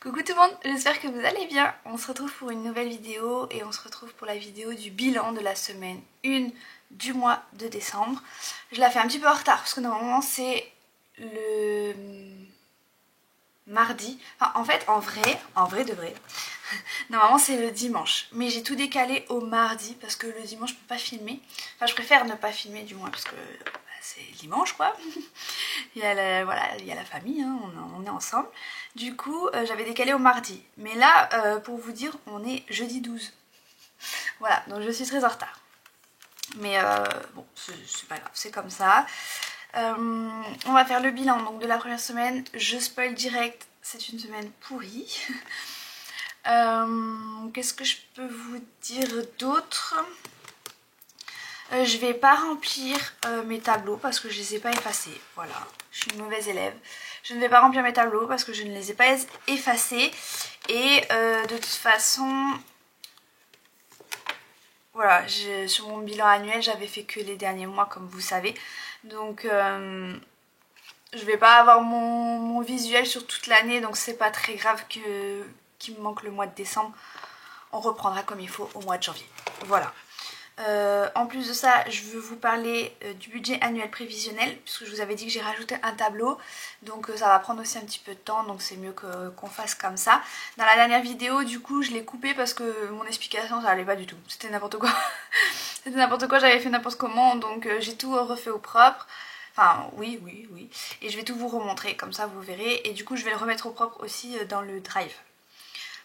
Coucou tout le monde, j'espère que vous allez bien. On se retrouve pour une nouvelle vidéo et on se retrouve pour la vidéo du bilan de la semaine 1 du mois de décembre. Je la fais un petit peu en retard parce que normalement c'est le mardi. Enfin en fait en vrai de vrai, normalement c'est le dimanche. Mais j'ai tout décalé au mardi parce que le dimanche je peux pas filmer. Enfin je préfère ne pas filmer du moins parce que c'est dimanche quoi. il y a la famille, hein, on est ensemble. Du coup j'avais décalé au mardi. Mais là pour vous dire on est jeudi 12. Voilà, donc je suis très en retard. Mais bon, c'est pas grave, c'est comme ça. On va faire le bilan donc, de la première semaine. Je spoil direct, c'est une semaine pourrie. Qu'est-ce que je peux vous dire d'autre? Je vais pas remplir mes tableaux parce que je les ai pas effacés. Voilà, je suis une mauvaise élève. Je ne vais pas remplir mes tableaux parce que je ne les ai pas effacés. Et de toute façon, voilà, sur mon bilan annuel, j'avais fait que les derniers mois comme vous savez. Donc je vais pas avoir mon visuel sur toute l'année, donc c'est pas très grave qu'il me manque le mois de décembre. On reprendra comme il faut au mois de janvier. Voilà. En plus de ça, je veux vous parler du budget annuel prévisionnel, puisque je vous avais dit que j'ai rajouté un tableau, donc ça va prendre aussi un petit peu de temps, donc c'est mieux qu'on fasse comme ça. Dans la dernière vidéo, du coup, je l'ai coupé parce que mon explication, ça allait pas du tout, c'était n'importe quoi. C'était n'importe quoi, j'avais fait n'importe comment, donc j'ai tout refait au propre. Enfin, oui, et je vais tout vous remontrer, comme ça vous verrez, et du coup, je vais le remettre au propre aussi dans le drive.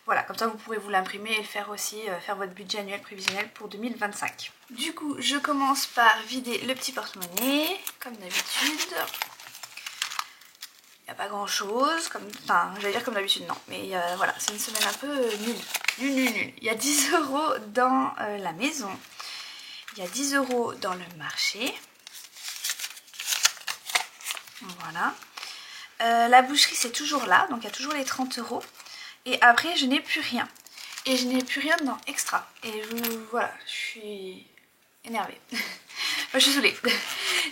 Voilà, comme ça vous pourrez vous l'imprimer et le faire aussi, faire votre budget annuel prévisionnel pour 2025. Du coup, je commence par vider le petit porte-monnaie, comme d'habitude. Il n'y a pas grand chose, enfin j'allais dire comme d'habitude, non, mais voilà, c'est une semaine un peu nulle. Il y a 10 € dans la maison, il y a 10 € dans le marché. Voilà. La boucherie c'est toujours là, donc il y a toujours les 30 €. Et après je n'ai plus rien. Et je n'ai plus rien dans Extra. Et voilà, je suis énervée. Enfin, je suis saoulée.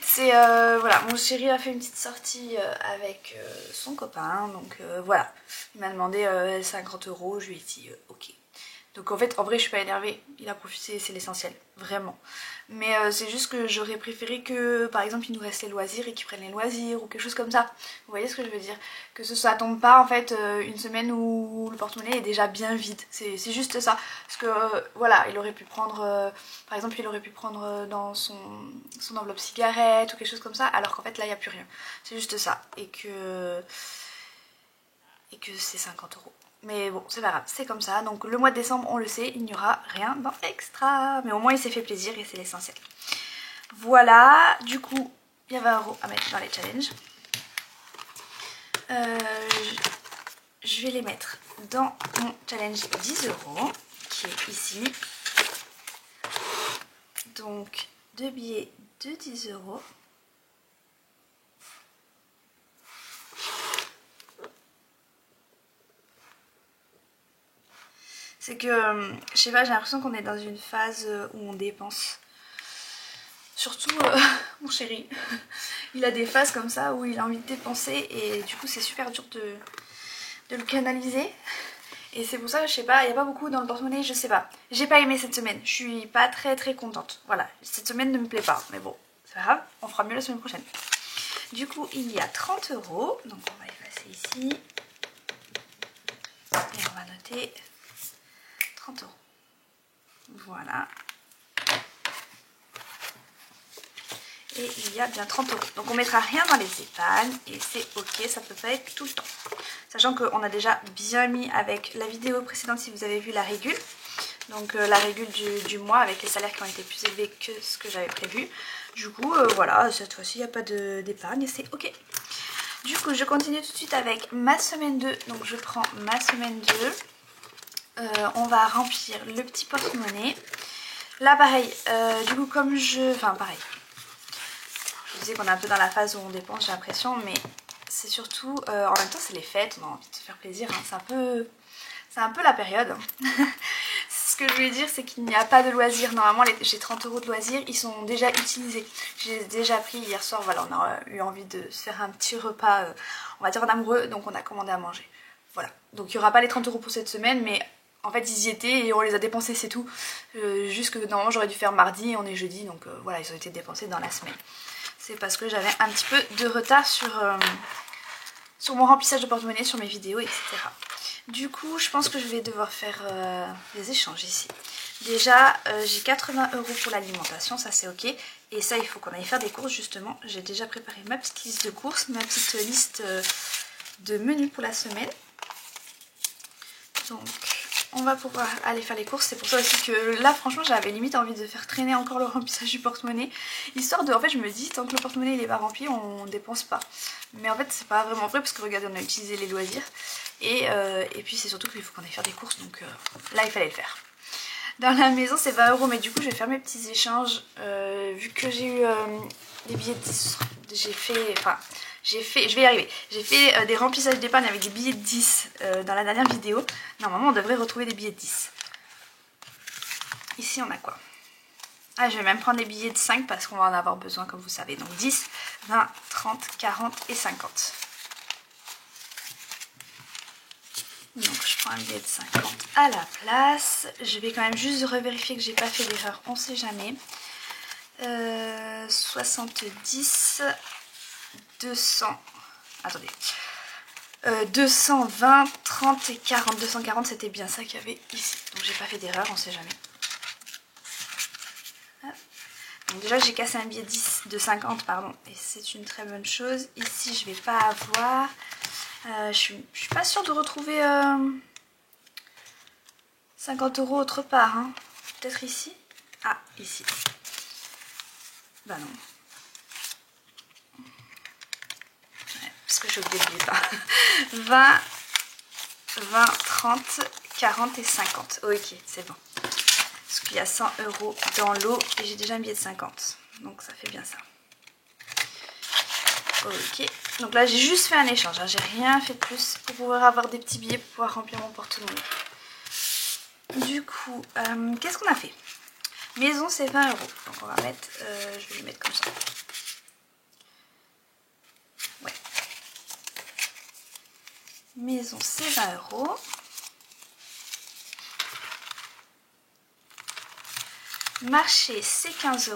C'est voilà, mon chéri a fait une petite sortie avec son copain. Donc voilà, il m'a demandé 50 €, je lui ai dit ok. Donc en fait, en vrai, je suis pas énervée. Il a profité, c'est l'essentiel, vraiment. Mais c'est juste que j'aurais préféré que, par exemple, il nous reste les loisirs et qu'ils prennent les loisirs ou quelque chose comme ça. Vous voyez ce que je veux dire? Que ça tombe pas en fait une semaine où le porte-monnaie est déjà bien vide. C'est juste ça. Parce que voilà, il aurait pu prendre, par exemple, il aurait pu prendre dans son enveloppe cigarette ou quelque chose comme ça, alors qu'en fait là, il n'y a plus rien. C'est juste ça. Et que c'est 50 €. Mais bon, c'est pas grave, c'est comme ça. Donc le mois de décembre, on le sait, il n'y aura rien dans Extra. Mais au moins, il s'est fait plaisir et c'est l'essentiel. Voilà, du coup, il y a 20 € à mettre dans les challenges. Je vais les mettre dans mon challenge 10 € qui est ici. Donc, 2 billets de 10 €. C'est que, je sais pas, j'ai l'impression qu'on est dans une phase où on dépense. Surtout mon chéri, il a des phases comme ça où il a envie de dépenser et du coup c'est super dur de le canaliser. Et c'est pour ça que je sais pas, il n'y a pas beaucoup dans le porte-monnaie, je sais pas. J'ai pas aimé cette semaine, je suis pas très contente. Voilà, cette semaine ne me plaît pas, mais bon, c'est pas grave, on fera mieux la semaine prochaine. Du coup il y a 30 €, donc on va effacer ici. Et on va noter 30 €. Voilà. Et il y a bien 30 €. Donc on mettra rien dans les épargnes et c'est ok, ça peut pas être tout le temps. Sachant qu'on a déjà bien mis avec la vidéo précédente si vous avez vu la régule. Donc la régule du mois avec les salaires qui ont été plus élevés que ce que j'avais prévu. Du coup voilà, cette fois-ci il n'y a pas d'épargne et c'est ok. Du coup je continue tout de suite avec ma semaine 2. Donc je prends ma semaine 2. On va remplir le petit porte-monnaie. Là pareil, du coup comme enfin pareil. Je disais qu'on est un peu dans la phase où on dépense, j'ai l'impression, mais c'est surtout, en même temps c'est les fêtes, on a envie de se faire plaisir, hein. C'est un peu la période. Ce que je voulais dire, c'est qu'il n'y a pas de loisirs. Normalement j'ai 30 € de loisirs, ils sont déjà utilisés. J'ai déjà pris hier soir, voilà, on a eu envie de se faire un petit repas, on va dire en amoureux, donc on a commandé à manger. Voilà, donc il n'y aura pas les 30 € pour cette semaine, mais en fait ils y étaient et on les a dépensés, c'est tout. Juste que normalement j'aurais dû faire mardi, on est jeudi, donc voilà, ils ont été dépensés dans la semaine. C'est parce que j'avais un petit peu de retard sur mon remplissage de porte-monnaie, sur mes vidéos, etc. Du coup, je pense que je vais devoir faire des échanges ici. Déjà, j'ai 80 € pour l'alimentation, ça c'est ok. Et ça, il faut qu'on aille faire des courses justement. J'ai déjà préparé ma petite liste de courses, ma petite liste de menus pour la semaine. Donc, on va pouvoir aller faire les courses. C'est pour ça aussi que là, franchement, j'avais limite envie de faire traîner encore le remplissage du porte-monnaie. Histoire de... En fait, je me dis, tant que le porte-monnaie il est pas rempli, on dépense pas. Mais en fait, c'est pas vraiment vrai parce que regardez, on a utilisé les loisirs. Et puis, c'est surtout qu'il faut qu'on aille faire des courses. Donc là, il fallait le faire. Dans la maison, c'est 20 €. Mais du coup, je vais faire mes petits échanges. Vu que j'ai eu des billets de 10. Je vais y arriver. J'ai fait des remplissages d'épargne avec des billets de 10 dans la dernière vidéo. Normalement, on devrait retrouver des billets de 10. Ici, on a quoi? Ah, je vais même prendre des billets de 5 parce qu'on va en avoir besoin, comme vous savez. Donc 10, 20, 30, 40 et 50. Donc je prends un billet de 50 à la place. Je vais quand même juste revérifier que j'ai pas fait d'erreur, on sait jamais. 70, 200, attendez, 220, 30 et 40. 240 c'était bien ça qu'il y avait ici. Donc j'ai pas fait d'erreur, on sait jamais. Donc déjà j'ai cassé un billet de 50 pardon, et c'est une très bonne chose. Ici je vais pas avoir... je suis pas sûre de retrouver 50 € autre part. Hein. Peut-être ici. Ah, ici. Bah non. Ouais, parce que j'ai oublié de pas. 20, 20, 30, 40 et 50. Ok, c'est bon. Parce qu'il y a 100 € dans l'eau et j'ai déjà un billet de 50. Donc ça fait bien ça. Ok. Donc là j'ai juste fait un échange. Hein. J'ai rien fait de plus pour pouvoir avoir des petits billets pour pouvoir remplir mon porte-monnaie. Du coup, qu'est-ce qu'on a fait? Maison c'est 20 €. Donc on va mettre, je vais le mettre comme ça. Ouais. Maison c'est 20 €. Marché c'est 15 €.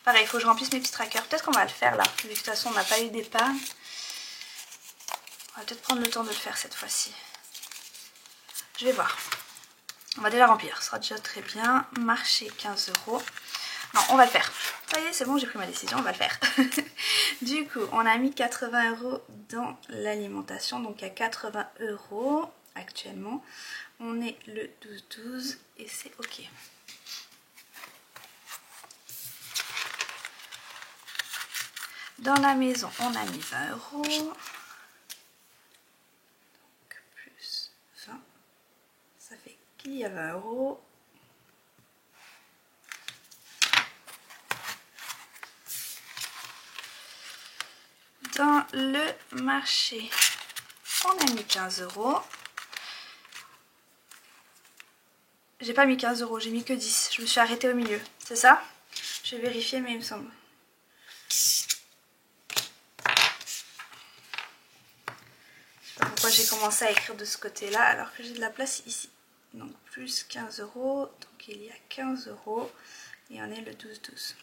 Pareil, il faut que je remplisse mes petits trackers. Peut-être qu'on va le faire là, vu que de toute façon on n'a pas eu d'épargne. On va peut-être prendre le temps de le faire cette fois-ci. Je vais voir. On va déjà remplir, ce sera déjà très bien. Marché 15 €. Non, on va le faire. Ça y est, c'est bon, j'ai pris ma décision, on va le faire. Du coup, on a mis 80 € dans l'alimentation. Donc il y a 80 € actuellement. On est le 12-12 et c'est ok. Dans la maison, on a mis 20 €. Donc plus 20. Ça fait qu'il y a 20 €. Dans le marché, on a mis 15 €. J'ai pas mis 15 €, j'ai mis que 10. Je me suis arrêtée au milieu, c'est ça? Je vais vérifier, mais il me semble. Je sais pas pourquoi j'ai commencé à écrire de ce côté-là alors que j'ai de la place ici. Donc plus 15 €, donc il y a 15 € et on est le 12-12.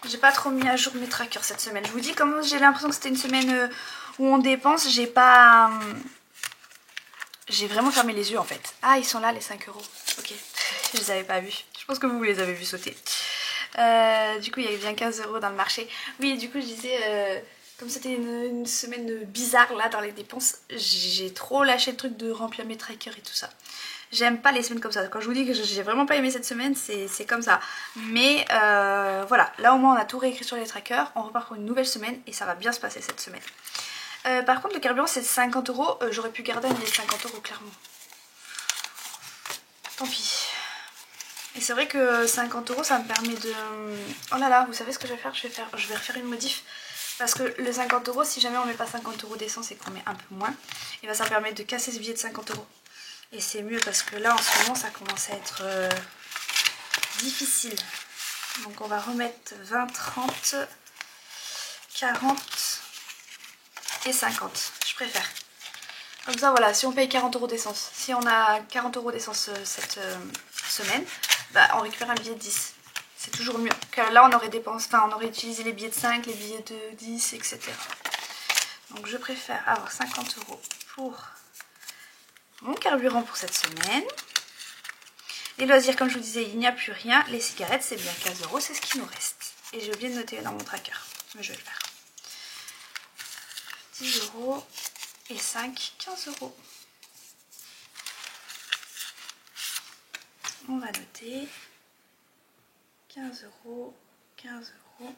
J'ai pas trop mis à jour mes trackers cette semaine. Je vous dis, comme j'ai l'impression que c'était une semaine où on dépense, j'ai pas... J'ai vraiment fermé les yeux en fait. Ah, ils sont là les 5 €. Ok, je les avais pas vus. Je pense que vous les avez vus sauter. Du coup, il y avait bien 15 € dans le marché. Oui, du coup, je disais... Comme c'était une semaine bizarre là dans les dépenses, j'ai trop lâché le truc de remplir mes trackers et tout ça. J'aime pas les semaines comme ça. Quand je vous dis que j'ai vraiment pas aimé cette semaine, c'est comme ça. Mais voilà, là au moins on a tout réécrit sur les trackers. On repart pour une nouvelle semaine et ça va bien se passer cette semaine. Par contre, le carburant c'est 50 €. J'aurais pu garder un billet de 50 € clairement. Tant pis. Et c'est vrai que 50 € ça me permet de... Oh là là, vous savez ce que je vais faire? Je vais refaire une modif. Parce que le 50 €, si jamais on met pas 50 € d'essence et qu'on met un peu moins, et ben ça permet de casser ce billet de 50 €. Et c'est mieux parce que là en ce moment ça commence à être difficile. Donc on va remettre 20, 30, 40 et 50. Je préfère. Comme ça, voilà, si on paye 40 € d'essence, si on a 40 € d'essence cette semaine, bah, on récupère un billet de 10. C'est toujours mieux. Car là, on aurait dépensé, enfin, on aurait utilisé les billets de 5, les billets de 10, etc. Donc, je préfère avoir 50 € pour mon carburant pour cette semaine. Les loisirs, comme je vous disais, il n'y a plus rien. Les cigarettes, c'est bien 15 €, c'est ce qui nous reste. Et j'ai oublié de noter dans mon tracker, mais je vais le faire. 10 € et 5, 15 €. On va noter 15 €, 15 €.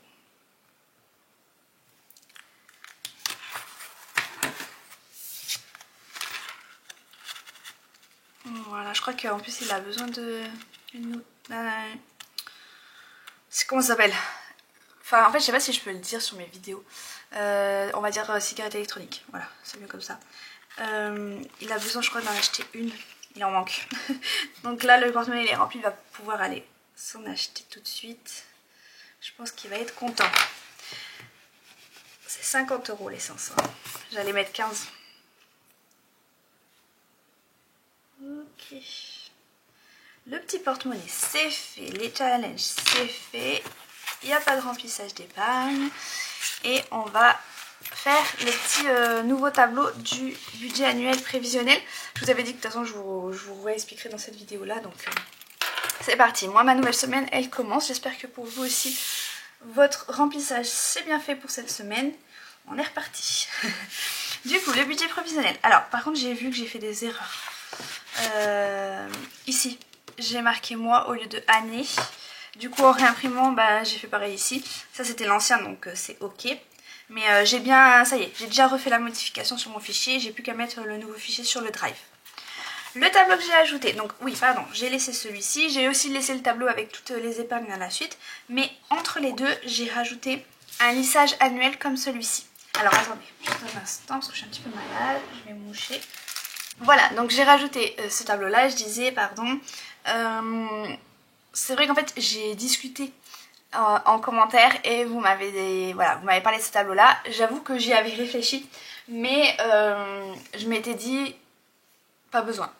Voilà, je crois qu'en plus il a besoin de... comment ça s'appelle? Enfin, en fait, je sais pas si je peux le dire sur mes vidéos. On va dire cigarette électronique. Voilà, c'est mieux comme ça. Il a besoin, je crois, d'en acheter une. Il en manque. Donc là, le porte-monnaie il est rempli, il va pouvoir aller s'en acheter tout de suite. Je pense qu'il va être content. C'est 50 € l'essence. Hein. J'allais mettre 15. Ok. Le petit porte-monnaie, c'est fait. Les challenges, c'est fait. Il n'y a pas de remplissage d'épargne. Et on va faire le petit nouveau tableau du budget annuel prévisionnel. Je vous avais dit que de toute façon je vous réexpliquerai dans cette vidéo là. Donc c'est parti. Moi ma nouvelle semaine elle commence. J'espère que pour vous aussi votre remplissage c'est bien fait pour cette semaine. On est reparti. Du coup le budget prévisionnel. Alors par contre j'ai vu que j'ai fait des erreurs. Ici j'ai marqué mois au lieu de année. Du coup en réimprimant bah, j'ai fait pareil ici. Ça c'était l'ancien donc c'est ok. Mais j'ai bien, ça y est, j'ai déjà refait la modification sur mon fichier. J'ai plus qu'à mettre le nouveau fichier sur le drive. Le tableau que j'ai ajouté, donc oui pardon, j'ai laissé celui-ci. J'ai aussi laissé le tableau avec toutes les épargnes à la suite. Mais entre les deux j'ai rajouté un lissage annuel comme celui-ci. Alors attendez, juste un instant parce que je suis un petit peu malade, je vais me moucher. Voilà, donc j'ai rajouté ce tableau là, je disais pardon. C'est vrai qu'en fait j'ai discuté en commentaire et vous m'avez parlé de ce tableau là. J'avoue que j'y avais réfléchi mais je m'étais dit pas besoin.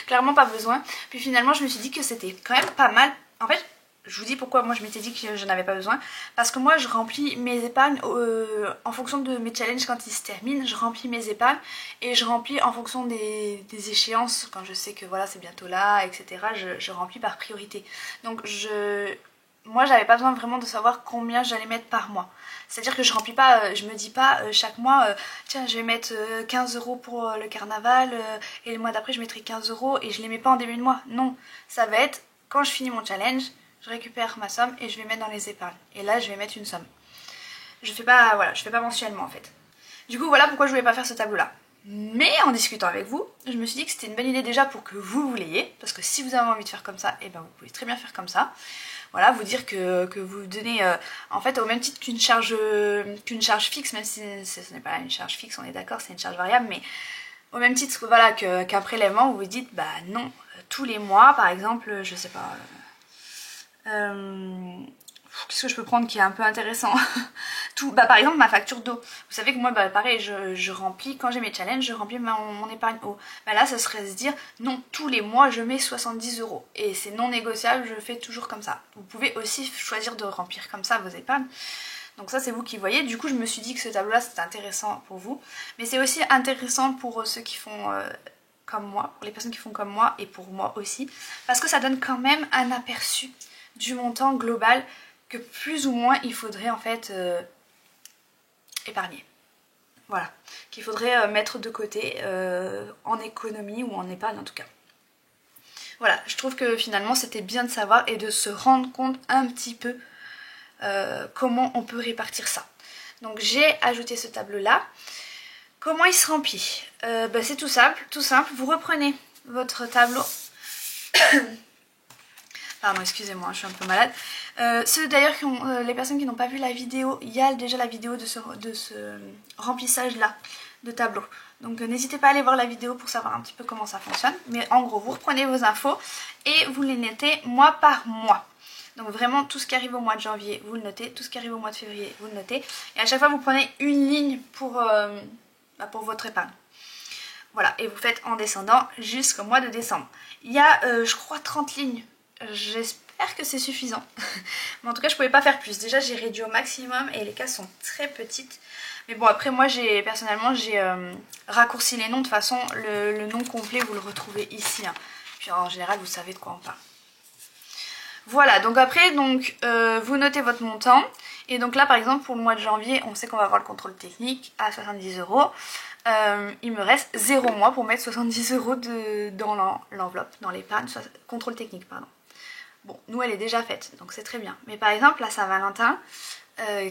Clairement pas besoin. Puis finalement je me suis dit que c'était quand même pas mal. En fait je vous dis pourquoi moi je m'étais dit que je n'avais pas besoin. Parce que moi je remplis mes épargnes en fonction de mes challenges quand ils se terminent. Je remplis mes épargnes et je remplis en fonction des échéances. Quand je sais que voilà c'est bientôt là, etc. Je remplis par priorité. Donc moi j'avais pas besoin vraiment de savoir combien j'allais mettre par mois. C'est à dire que je remplis pas, je me dis pas chaque mois tiens je vais mettre 15 € pour le carnaval et le mois d'après je mettrai 15 € et je les mets pas en début de mois. Non, ça va être quand je finis mon challenge, je récupère ma somme et je vais mettre dans les épargnes. Et là je vais mettre une somme. Je fais pas, voilà, je fais pas mensuellement en fait. Du coup voilà pourquoi je voulais pas faire ce tableau là. Mais en discutant avec vous, je me suis dit que c'était une bonne idée déjà pour que vous l'ayez. Parce que si vous avez envie de faire comme ça, et ben vous pouvez très bien faire comme ça. Voilà, vous dire que vous donnez en fait au même titre qu'une charge fixe, même si ce n'est pas une charge fixe, on est d'accord, c'est une charge variable, mais au même titre voilà, qu'un prélèvement, vous vous dites bah non, tous les mois par exemple, je sais pas, qu'est-ce que je peux prendre qui est un peu intéressant? Bah, par exemple ma facture d'eau. Vous savez que moi bah, pareil je remplis, quand j'ai mes challenges, je remplis mon épargne eau. Bah, là ça serait se dire non, tous les mois je mets 70 € et c'est non négociable, je fais toujours comme ça. Vous pouvez aussi choisir de remplir comme ça vos épargnes. Donc ça c'est vous qui voyez. Du coup je me suis dit que ce tableau là c'était intéressant pour vous. Mais c'est aussi intéressant pour ceux qui font comme moi, pour les personnes qui font comme moi et pour moi aussi. Parce que ça donne quand même un aperçu du montant global que plus ou moins il faudrait en fait épargner. Voilà, qu'il faudrait mettre de côté en économie ou en épargne en tout cas. Voilà, je trouve que finalement c'était bien de savoir et de se rendre compte un petit peu comment on peut répartir ça. Donc j'ai ajouté ce tableau là. Comment il se remplit? C'est tout simple, vous reprenez votre tableau. Pardon, excusez-moi, je suis un peu malade. Ceux d'ailleurs qui ont, les personnes qui n'ont pas vu la vidéo, il y a déjà la vidéo de ce remplissage là de tableau. Donc n'hésitez pas à aller voir la vidéo pour savoir un petit peu comment ça fonctionne. Mais en gros, vous reprenez vos infos et vous les notez mois par mois. Donc vraiment tout ce qui arrive au mois de janvier vous le notez, tout ce qui arrive au mois de février vous le notez. Et à chaque fois vous prenez une ligne pour votre épargne. Voilà, et vous faites en descendant jusqu'au mois de décembre. Il y a je crois 30 lignes, j'espère que c'est suffisant. Mais en tout cas je pouvais pas faire plus, déjà j'ai réduit au maximum et les cases sont très petites. Mais bon après moi personnellement j'ai raccourci les noms, de toute façon le nom complet vous le retrouvez ici. Hein. Puis en général vous savez de quoi on parle. Voilà, donc après vous notez votre montant. Et donc là par exemple pour le mois de janvier on sait qu'on va avoir le contrôle technique à 70 €. Il me reste 0 mois pour mettre 70 € dans l'enveloppe, dans l'épargne, contrôle technique pardon. Bon, nous elle est déjà faite, donc c'est très bien. Mais par exemple la Saint-Valentin,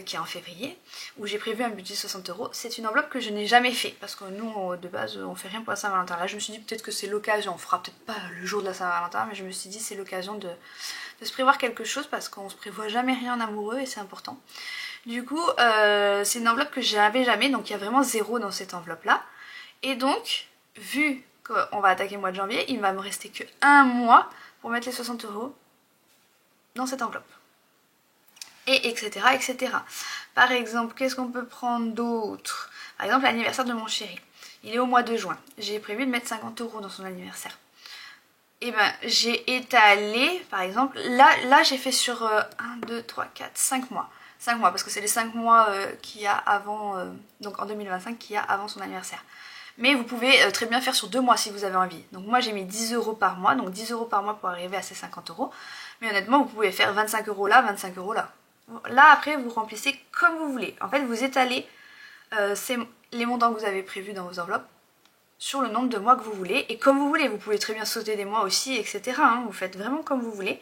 qui est en février, où j'ai prévu un budget de 60 €, c'est une enveloppe que je n'ai jamais fait, parce que nous de base on fait rien pour la Saint-Valentin. Là je me suis dit peut-être que c'est l'occasion, on fera peut-être pas le jour de la Saint-Valentin, mais je me suis dit c'est l'occasion de se prévoir quelque chose, parce qu'on se prévoit jamais rien en amoureux et c'est important. Du coup c'est une enveloppe que j'avais jamais, donc il y a vraiment 0 dans cette enveloppe là. Et donc vu qu'on va attaquer le mois de janvier, il va me rester que 1 mois pour mettre les 60 € dans cette enveloppe. Et etc etc. Par exemple, qu'est-ce qu'on peut prendre d'autre? Par exemple l'anniversaire de mon chéri, il est au mois de juin, j'ai prévu de mettre 50 € dans son anniversaire. Et ben j'ai étalé, par exemple, là j'ai fait sur 1, 2, 3, 4, 5 mois. 5 mois, parce que c'est les 5 mois qu'il y a avant, donc en 2025, qu'il y a avant son anniversaire. Mais vous pouvez très bien faire sur 2 mois si vous avez envie. Donc moi j'ai mis 10 € par mois, donc 10 € par mois pour arriver à ces 50 €. Mais honnêtement vous pouvez faire 25 € là, 25 € là. Là après vous remplissez comme vous voulez. En fait vous étalez les montants que vous avez prévus dans vos enveloppes sur le nombre de mois que vous voulez. Et comme vous voulez, vous pouvez très bien sauter des mois aussi, etc. Hein, vous faites vraiment comme vous voulez.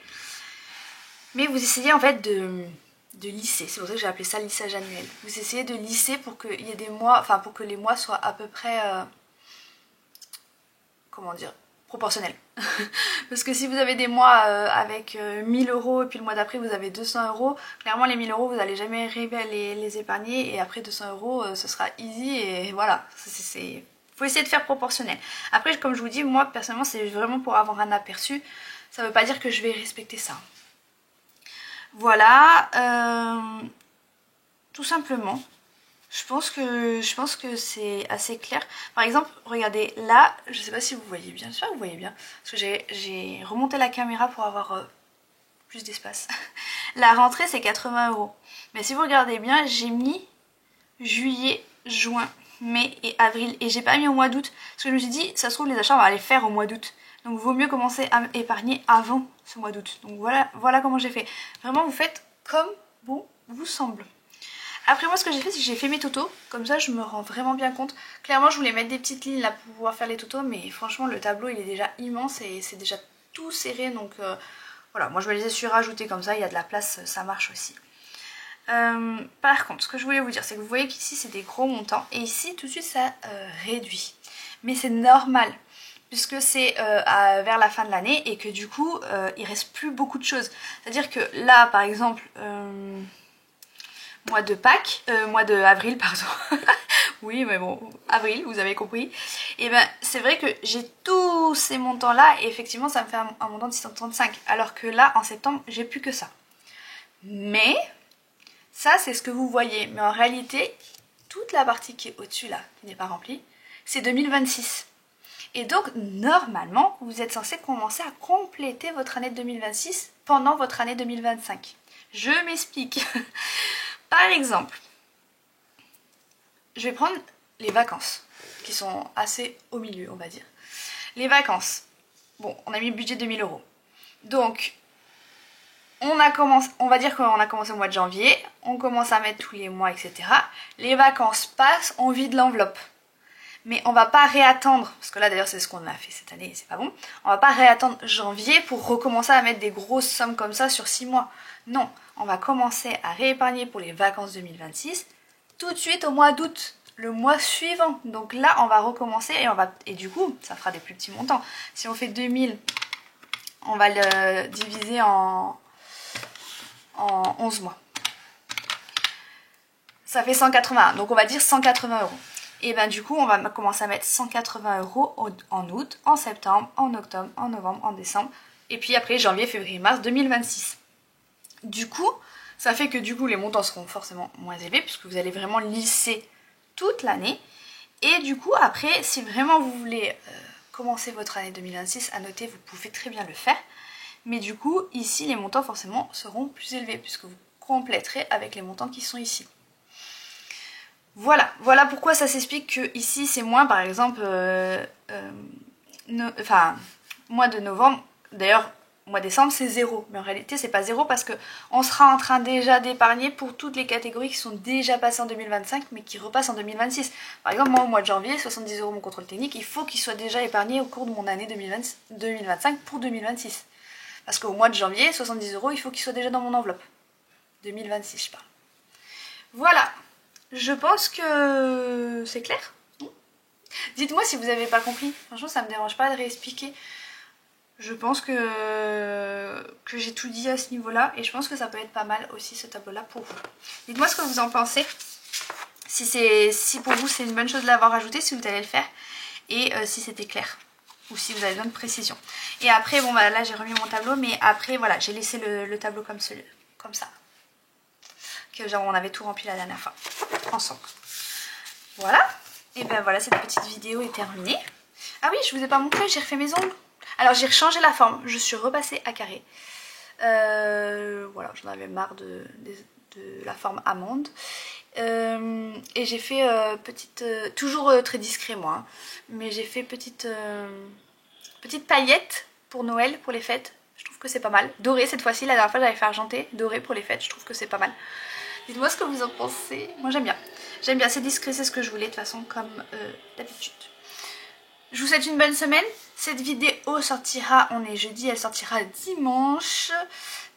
Mais vous essayez en fait de lisser, c'est pour ça que j'ai appelé ça lissage annuel. Vous essayez de lisser pour qu'il y ait des mois, enfin pour que les mois soient à peu près, comment dire, proportionnels. Parce que si vous avez des mois avec 1000 € et puis le mois d'après vous avez 200 €, clairement les 1000 € vous n'allez jamais arriver à les épargner, et après 200 € ce sera easy, et voilà, faut essayer de faire proportionnel. Après comme je vous dis, moi personnellement c'est vraiment pour avoir un aperçu, ça veut pas dire que je vais respecter ça. Voilà, tout simplement. Je pense que c'est assez clair. Par exemple, regardez là, je sais pas si vous voyez bien, j'espère que vous voyez bien, parce que j'ai remonté la caméra pour avoir plus d'espace. La rentrée c'est 80 €. Mais si vous regardez bien, j'ai mis juillet, juin, mai et avril, et j'ai pas mis au mois d'août, parce que je me suis dit, ça se trouve les achats on va les faire au mois d'août. Donc vaut mieux commencer à épargner avant ce mois d'août. Donc voilà comment j'ai fait. Vraiment vous faites comme bon vous semble. Après moi ce que j'ai fait c'est que j'ai fait mes totos, comme ça je me rends vraiment bien compte. Clairement je voulais mettre des petites lignes là pour pouvoir faire les totos, mais franchement le tableau il est déjà immense et c'est déjà tout serré, donc voilà, moi je me les ai surajoutés comme ça, il y a de la place, ça marche aussi. Par contre ce que je voulais vous dire c'est que vous voyez qu'ici c'est des gros montants et ici tout de suite ça réduit. Mais c'est normal puisque c'est vers la fin de l'année et que du coup il reste plus beaucoup de choses. C'est à dire que là par exemple mois de Pâques, mois de avril pardon, oui mais bon, avril vous avez compris, et ben c'est vrai que j'ai tous ces montants là et effectivement ça me fait un montant de 635, alors que là en septembre j'ai plus que ça. Mais ça c'est ce que vous voyez, mais en réalité toute la partie qui est au dessus là, qui n'est pas remplie, c'est 2026. Et donc normalement vous êtes censé commencer à compléter votre année de 2026 pendant votre année 2025. Je m'explique. Par exemple, je vais prendre les vacances, qui sont assez au milieu on va dire. Les vacances, bon on a mis le budget de 2000 €. Donc on va dire qu'on a commencé au mois de janvier, on commence à mettre tous les mois etc. Les vacances passent, on vide l'enveloppe. Mais on va pas réattendre, parce que là d'ailleurs c'est ce qu'on a fait cette année et c'est pas bon, on va pas réattendre janvier pour recommencer à mettre des grosses sommes comme ça sur 6 mois. Non, on va commencer à réépargner pour les vacances 2026 tout de suite au mois d'août, le mois suivant. Donc là on va recommencer et du coup ça fera des plus petits montants. Si on fait 2000, on va le diviser en 11 mois. Ça fait 180, donc on va dire 180 €. Et ben du coup on va commencer à mettre 180 € en août, en septembre, en octobre, en novembre, en décembre. Et puis après janvier, février, mars 2026. Du coup, ça fait que du coup les montants seront forcément moins élevés puisque vous allez vraiment lisser toute l'année. Et du coup après, si vraiment vous voulez commencer votre année 2026, à noter, vous pouvez très bien le faire. Mais du coup, ici les montants forcément seront plus élevés puisque vous compléterez avec les montants qui sont ici. Voilà pourquoi ça s'explique que ici c'est moins, par exemple, mois de novembre, d'ailleurs mois de décembre c'est 0, mais en réalité c'est pas 0 parce que on sera en train déjà d'épargner pour toutes les catégories qui sont déjà passées en 2025 mais qui repassent en 2026. Par exemple moi au mois de janvier, 70 € mon contrôle technique, il faut qu'il soit déjà épargné au cours de mon année 2025 pour 2026. Parce qu'au mois de janvier, 70 €, il faut qu'il soit déjà dans mon enveloppe. 2026 je parle. Voilà. Je pense que c'est clair. Dites-moi si vous n'avez pas compris. Franchement, ça me dérange pas de réexpliquer. Je pense que j'ai tout dit à ce niveau-là. Et je pense que ça peut être pas mal aussi ce tableau-là pour vous. Dites-moi ce que vous en pensez. Si pour vous c'est une bonne chose de l'avoir ajouté, si vous allez le faire. Et si c'était clair. Ou si vous avez besoin de précision. Et après, bon bah là j'ai remis mon tableau. Mais après, voilà, j'ai laissé le tableau comme ça. Que genre on avait tout rempli la dernière fois ensemble. Voilà, et ben voilà, cette petite vidéo est terminée. Ah oui, je vous ai pas montré, j'ai refait mes ongles. Alors j'ai changé la forme, je suis repassée à carré. Voilà, j'en avais marre de la forme amande. Et j'ai fait petite, toujours très discret moi, hein, mais j'ai fait petite paillette pour Noël, pour les fêtes. Je trouve que c'est pas mal. Doré cette fois-ci, la dernière fois j'avais fait argenté, doré pour les fêtes, je trouve que c'est pas mal. Dites-moi ce que vous en pensez. Moi j'aime bien. J'aime bien, c'est discret, c'est ce que je voulais de toute façon comme d'habitude. Je vous souhaite une bonne semaine. Cette vidéo sortira, on est jeudi, elle sortira dimanche.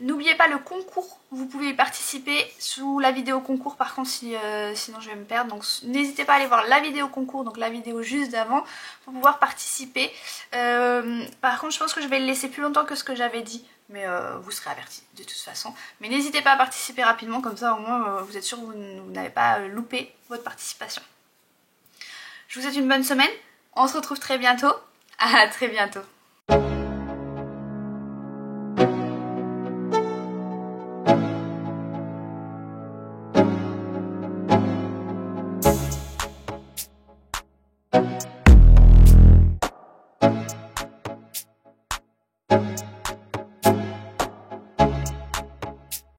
N'oubliez pas le concours, vous pouvez y participer sous la vidéo concours par contre sinon je vais me perdre. Donc n'hésitez pas à aller voir la vidéo concours, donc la vidéo juste d'avant, pour pouvoir participer. Par contre je pense que je vais le laisser plus longtemps que ce que j'avais dit. Mais vous serez avertis de toute façon. Mais n'hésitez pas à participer rapidement, comme ça au moins vous êtes sûr que vous n'avez pas loupé votre participation. Je vous souhaite une bonne semaine, on se retrouve très bientôt, à très bientôt.